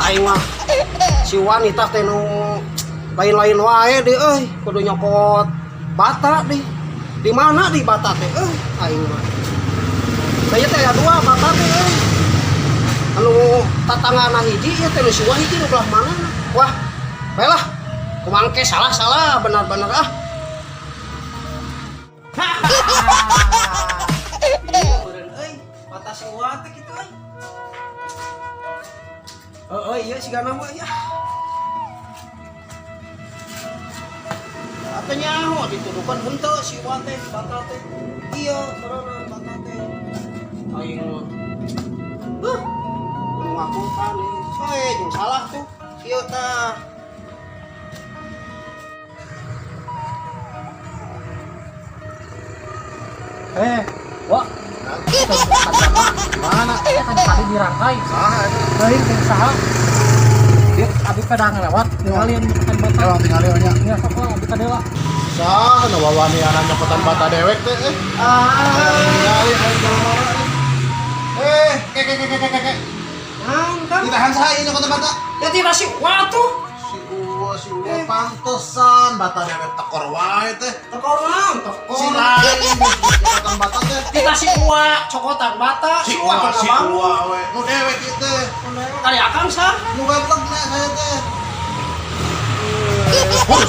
aing mah si wanita teh nu lain-lain wae deh kudu nyokot bata deh. Di mana di bata teh aing mah. Saya teh dua bata teh anu tatangana hiji ieu teh nu si hiji nu belah mana. Wah, baelah. Kumangke salah benar-benar ah. Iya beureun bata si teh kitu iya sigana mah ya. Katanya nyaho dituduhkan henteu si teh bata teh. Iya, beneran bata teh. Aing mah. Ngakukan jeung salah tuh. Ieu tah. Wah, mana? Kan tadi dirangkai. Lain yang saha. Dia abi pedang lewat, tinggalin kan bata. Emang tinggalin nya. Ya sok lah abi kadela. Sah, nu wawani anak nyokotan bata dewek teh. Tinggalin aing mana. Kek. Nangkang. Ditahan saha ieu nyokotan bata? Ya tidak si tuh. Si Uwa pantesan bata dewek tekor wae teh. Tekor. Si lain nyokotan bata teh. Kita si cokotan bata. Si Uwa we. Nu dewek ieu teh. Kali akang sah. Nu gablek saya teh. Hur